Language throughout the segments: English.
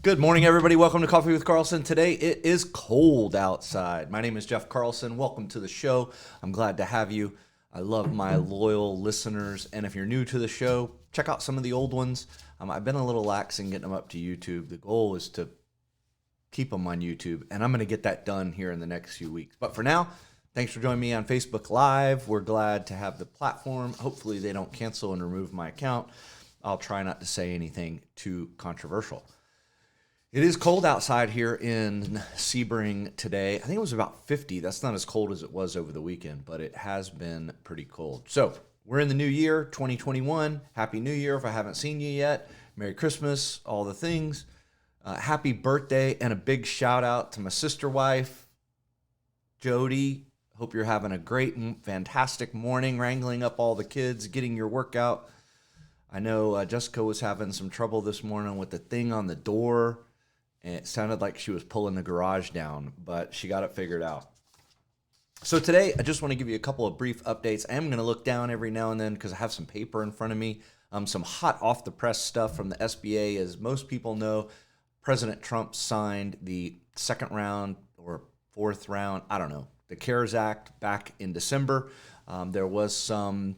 Good morning, everybody. Welcome to Coffee with Carlson. Today it is cold outside. My name is Jeff Carlson. Welcome to the show. I'm glad to have you. I love my loyal listeners. And if you're new to the show, check out some of the old ones. I've been a little lax in getting them up to YouTube. The goal is to keep them on YouTube, and I'm going to get that done here in the next few weeks. But for now, thanks for joining me on Facebook Live. We're glad to have the platform. Hopefully they don't cancel and remove my account. I'll try not to say anything too controversial. It is cold outside here in Sebring today. I think it was about 50. That's not as cold as it was over the weekend, but it has been pretty cold. So we're in the new year, 2021. Happy New Year if I haven't seen you yet. Merry Christmas, all the things. Happy birthday and a big shout out to my sister wife, Jody. Hope you're having a great, fantastic morning, wrangling up all the kids, getting your workout. I know Jessica was having some trouble this morning with the thing on the door. And it sounded like she was pulling the garage down, but she got it figured out. So today, I just want to give you a couple of brief updates. I am going to look down every now and then because I have some paper in front of me, some hot off-the-press stuff from the SBA. As most people know, President Trump signed the second round or fourth round, I don't know, the CARES Act back in December. There was some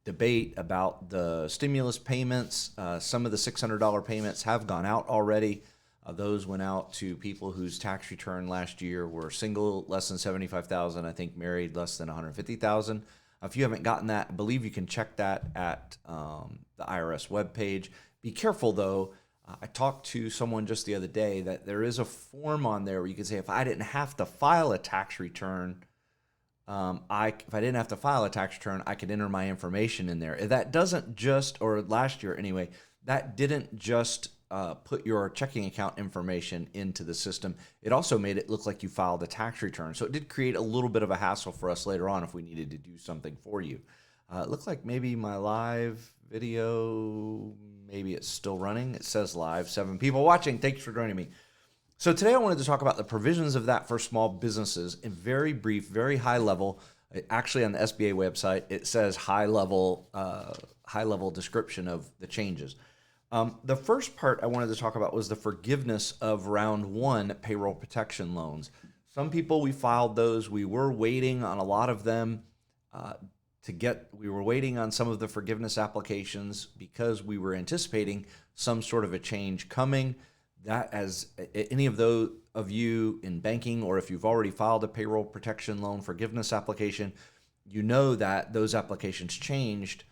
debate about the stimulus payments. Some of the $600 payments have gone out already. Those went out to people whose tax return last year were single, less than $75,000. I think married, less than $150,000. If you haven't gotten that, I believe you can check that at the IRS webpage. Be careful, though. I talked to someone just the other day that there is a form on there where you can say, if I didn't have to file a tax return, if I didn't have to file a tax return, I could enter my information in there. That doesn't just, or last year anyway, that didn't just put your checking account information into the system. It also made it look like you filed a tax return. So it did create a little bit of a hassle for us later on if we needed to do something for you. It looked like maybe my live video, maybe it's still running. It says live, 7 people watching. Thanks for joining me. So today I wanted to talk about the provisions of that for small businesses in very brief, very high level. Actually, on the SBA website, it says high level description of the changes. The first part I wanted to talk about was the forgiveness of round one payroll protection loans. Some people, we filed those. We were waiting on a lot of them we were waiting on some of the forgiveness applications because we were anticipating some sort of a change coming. That, as any of those of you in banking, or if you've already filed a payroll protection loan forgiveness application, you know that those applications changed.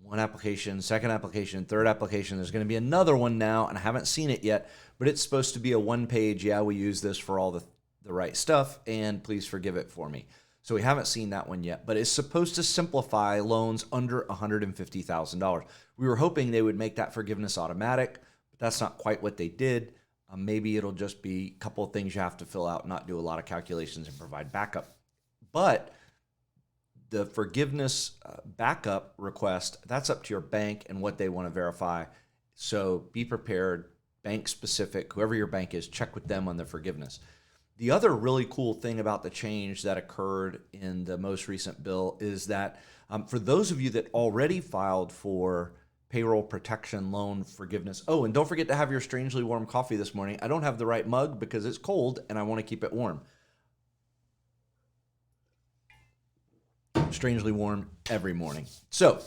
One application, second application, third application. There's going to be another one now, and I haven't seen it yet, but it's supposed to be a one-page, yeah, we use this for all the right stuff, and please forgive it for me. So we haven't seen that one yet, but it's supposed to simplify loans under $150,000. We were hoping they would make that forgiveness automatic, but that's not quite what they did. Maybe it'll just be a couple of things you have to fill out, not do a lot of calculations, and provide backup. But the forgiveness backup request, that's up to your bank and what they want to verify. So be prepared, bank specific, whoever your bank is, check with them on the forgiveness. The other really cool thing about the change that occurred in the most recent bill is that for those of you that already filed for payroll protection loan forgiveness. Oh, and don't forget to have your strangely warm coffee this morning. I don't have the right mug because it's cold and I want to keep it warm. Strangely warm every morning. So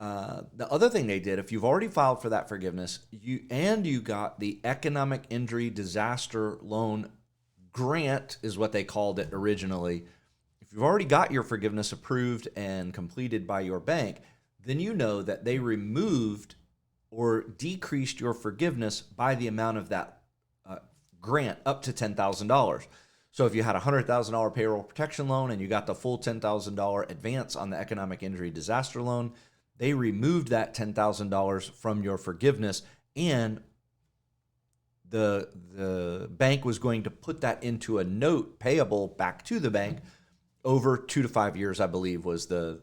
the other thing they did, if you've already filed for that forgiveness, you got the economic injury disaster loan grant, is what they called it originally. If you've already got your forgiveness approved and completed by your bank, then you know that they removed or decreased your forgiveness by the amount of that grant up to $10,000. So if you had a $100,000 payroll protection loan and you got the full $10,000 advance on the economic injury disaster loan, they removed that $10,000 from your forgiveness, and the bank was going to put that into a note payable back to the bank over 2 to 5 years, I believe, was the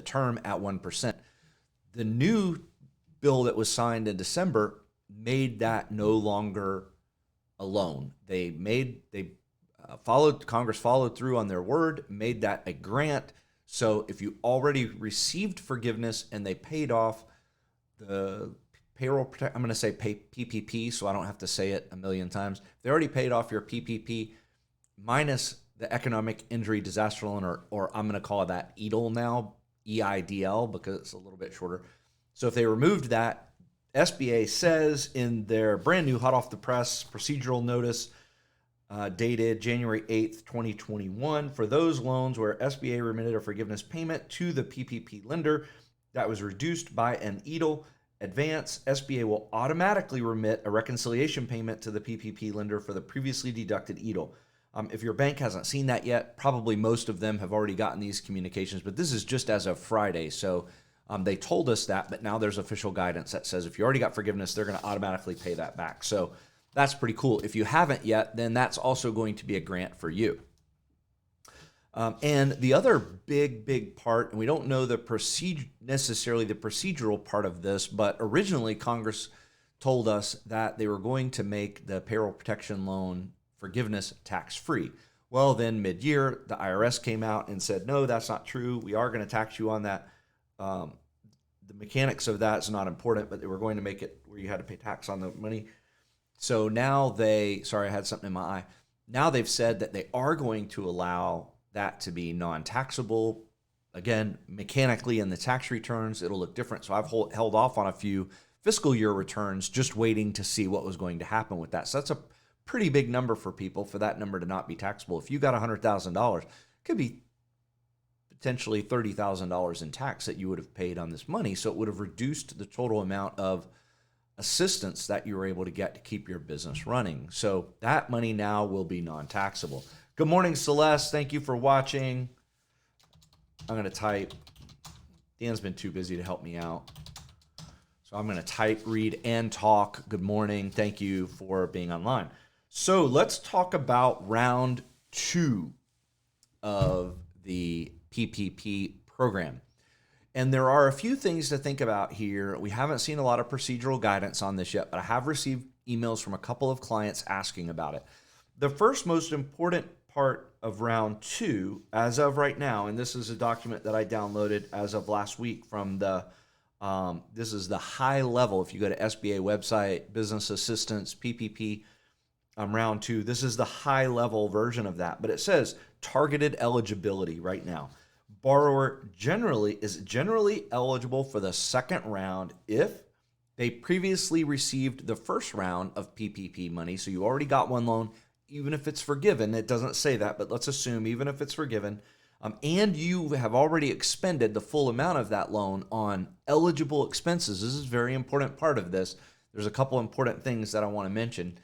term at 1%. The new bill that was signed in December made that no longer a loan. Congress followed through on their word, made that a grant. So if you already received forgiveness and they paid off the I'm going to say PPP, so I don't have to say it a million times. They already paid off your PPP minus the economic injury disaster loan, or I'm going to call that EIDL now, EIDL, because it's a little bit shorter. So if they removed that, SBA says in their brand new hot off the press procedural notice dated January 8th, 2021, for those loans where SBA remitted a forgiveness payment to the PPP lender that was reduced by an EIDL advance, SBA will automatically remit a reconciliation payment to the PPP lender for the previously deducted EIDL. If your bank hasn't seen that yet, probably most of them have already gotten these communications, but this is just as of Friday. So they told us that, but now there's official guidance that says if you already got forgiveness, they're going to automatically pay that back. So that's pretty cool. If you haven't yet, then that's also going to be a grant for you. And the other big part, and we don't know necessarily the procedural part of this, but originally Congress told us that they were going to make the payroll protection loan forgiveness tax-free. Well, then mid-year, the IRS came out and said, no, that's not true. We are going to tax you on that. The mechanics of that is not important, but they were going to make it where you had to pay tax on the money. So now sorry, I had something in my eye. Now they've said that they are going to allow that to be non-taxable. Again, mechanically in the tax returns, it'll look different. So I've held off on a few fiscal year returns, just waiting to see what was going to happen with that. So that's a pretty big number for people, for that number to not be taxable. If you got $100,000, it could be potentially $30,000 in tax that you would have paid on this money. So it would have reduced the total amount of assistance that you were able to get to keep your business running. So that money now will be non-taxable. Good morning, Celeste. Thank you for watching. I'm going to type. Dan's been too busy to help me out. So I'm going to type, read, and talk. Good morning. Thank you for being online. So let's talk about round 2 of the PPP program. And there are a few things to think about here. We haven't seen a lot of procedural guidance on this yet, but I have received emails from a couple of clients asking about it. The first most important part of round 2, as of right now, and this is a document that I downloaded as of last week from this is the high level. If you go to SBA website, business assistance, PPP, round 2, this is the high level version of that. But it says targeted eligibility right now. Borrower is generally eligible for the second round if they previously received the first round of PPP money. So you already got one loan, even if it's forgiven. It doesn't say that, but let's assume even if it's forgiven, and you have already expended the full amount of that loan on eligible expenses. This is a very important part of this. There's a couple important things that I want to mention.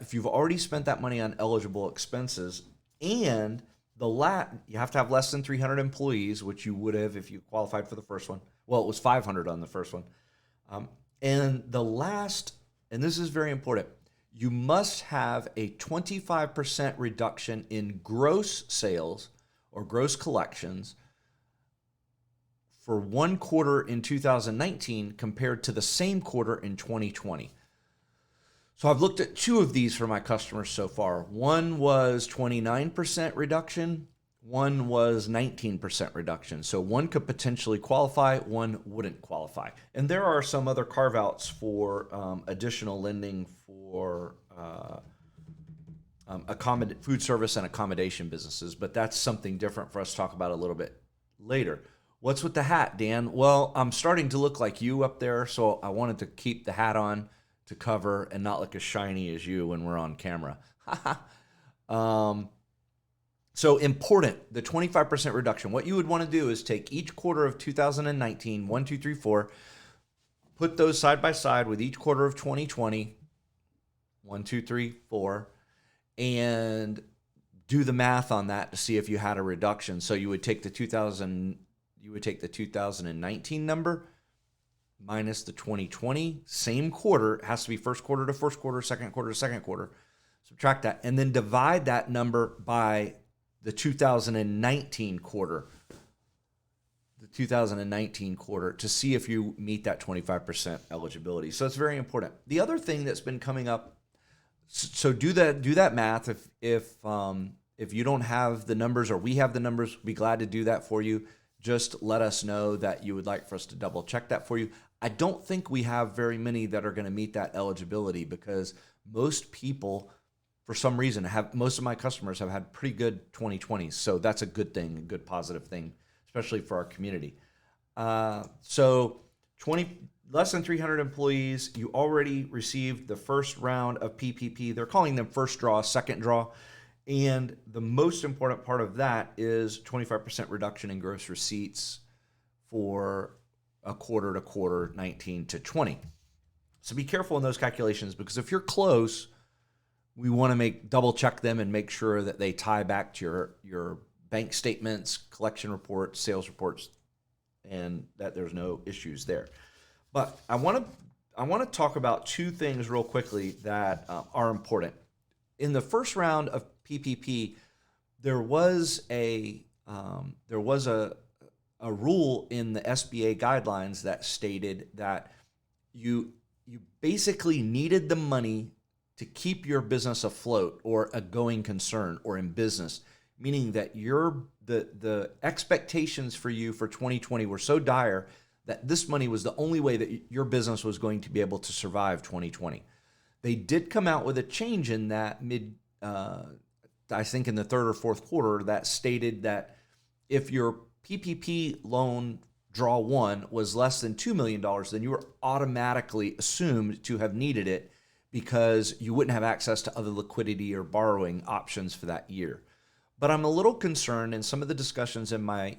If you've already spent that money on eligible expenses, and you have to have less than 300 employees, which you would have if you qualified for the first one. Well, it was 500 on the first one. And this is very important, you must have a 25% reduction in gross sales or gross collections for one quarter in 2019 compared to the same quarter in 2020. So I've looked at 2 of these for my customers so far. One was 29% reduction. One was 19% reduction. So one could potentially qualify, one wouldn't qualify. And there are some other carve-outs for additional lending for food service and accommodation businesses, but that's something different for us to talk about a little bit later. What's with the hat, Dan? Well, I'm starting to look like you up there, so I wanted to keep the hat on to cover and not look as shiny as you when we're on camera. So important, the 25% reduction. What you would want to do is take each quarter of 2019, 1, 2, 3, 4, put those side by side with each quarter of 2020, 1, 2, 3, 4, and do the math on that to see if you had a reduction. So you would take the 2019 number minus the 2020, same quarter. It has to be first quarter to first quarter, second quarter to second quarter. Subtract that, and then divide that number by the 2019 quarter. The 2019 quarter to see if you meet that 25% eligibility. So it's very important. The other thing that's been coming up, so do that math. If you don't have the numbers or we have the numbers, we'd be glad to do that for you. Just let us know that you would like for us to double check that for you. I don't think we have very many that are going to meet that eligibility because most people, for some reason, most of my customers have had pretty good 2020s. So that's a good thing, a good positive thing, especially for our community. So less than 300 employees, you already received the first round of PPP. They're calling them first draw, second draw. And the most important part of that is 25% reduction in gross receipts for a quarter to quarter, 19 to 20. So be careful in those calculations, because if you're close, we want to double check them and make sure that they tie back to your bank statements, collection reports, sales reports, and that there's no issues there. But I want to talk about two things real quickly that are important. In the first round of PPP, there was a rule in the SBA guidelines that stated that you basically needed the money to keep your business afloat or a going concern or in business, meaning that the expectations for you for 2020 were so dire that this money was the only way that your business was going to be able to survive 2020. They did come out with a change in that I think in the third or fourth quarter, that stated that if your PPP loan draw one was less than $2 million, then you were automatically assumed to have needed it because you wouldn't have access to other liquidity or borrowing options for that year. But I'm a little concerned, and some of the discussions in my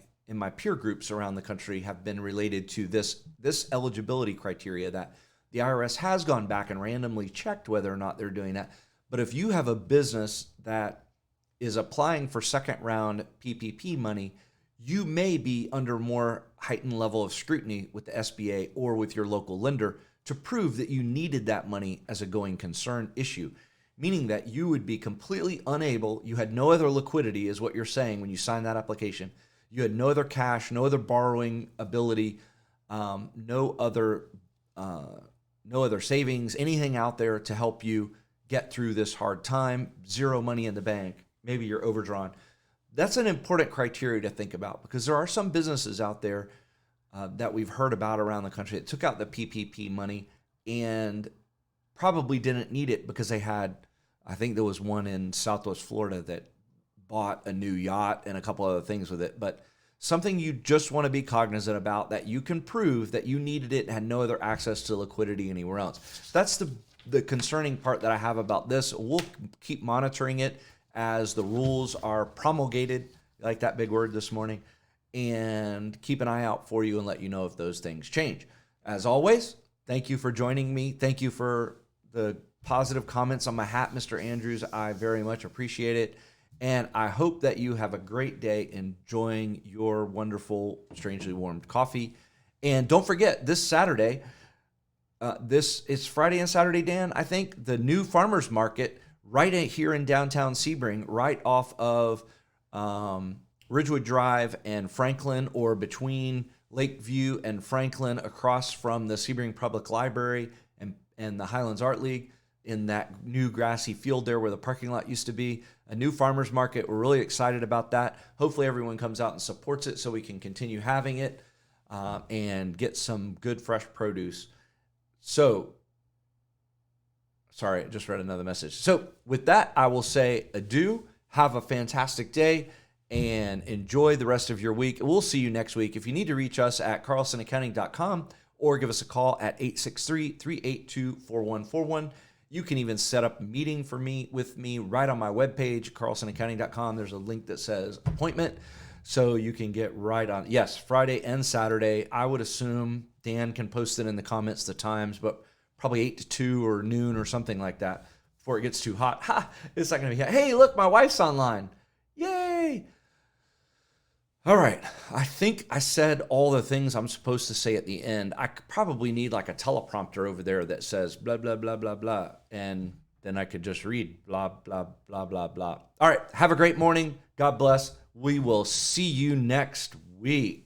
peer groups around the country have been related to this eligibility criteria, that the IRS has gone back and randomly checked whether or not they're doing that. But if you have a business that is applying for second round PPP money, you may be under more heightened level of scrutiny with the SBA or with your local lender to prove that you needed that money as a going concern issue, meaning that you would be completely unable, you had no other liquidity is what you're saying when you signed that application. You had no other cash, no other borrowing ability, no other savings, anything out there to help you get through this hard time, zero money in the bank, maybe you're overdrawn. That's an important criteria to think about, because there are some businesses out there that we've heard about around the country that took out the PPP money and probably didn't need it because they had, I think there was one in Southwest Florida that bought a new yacht and a couple other things with it. But something you just want to be cognizant about, that you can prove that you needed it and had no other access to liquidity anywhere else. That's the concerning part that I have about this. We'll keep monitoring it as the rules are promulgated, I like that big word this morning, and keep an eye out for you and let you know if those things change. As always, thank you for joining me. Thank you for the positive comments on my hat, Mr. Andrews. I very much appreciate it. And I hope that you have a great day enjoying your wonderful, strangely warmed coffee. And don't forget, this Saturday, it's Friday and Saturday, Dan, I think, the new farmers market right here in downtown Sebring, right off of Ridgewood Drive and Franklin, or between Lakeview and Franklin, across from the Sebring Public Library and the Highlands Art League, in that new grassy field there where the parking lot used to be. A new farmers market. We're really excited about that. Hopefully everyone comes out and supports it so we can continue having it and get some good fresh produce. So, sorry, I just read another message. So with that, I will say adieu. Have a fantastic day and enjoy the rest of your week. We'll see you next week. If you need to reach us at carlsonaccounting.com or give us a call at 863-382-4141. You can even set up a meeting with me right on my webpage, carlsonaccounting.com. There's a link that says appointment, so you can get right on. Yes, Friday and Saturday. I would assume Dan can post it in the comments, the times, but probably 8 to 2 or noon or something like that before it gets too hot. Ha! It's not going to be hot. Hey, look, my wife's online. Yay! All right. I think I said all the things I'm supposed to say at the end. I probably need like a teleprompter over there that says blah, blah, blah, blah, blah. And then I could just read blah, blah, blah, blah, blah. All right. Have a great morning. God bless. We will see you next week.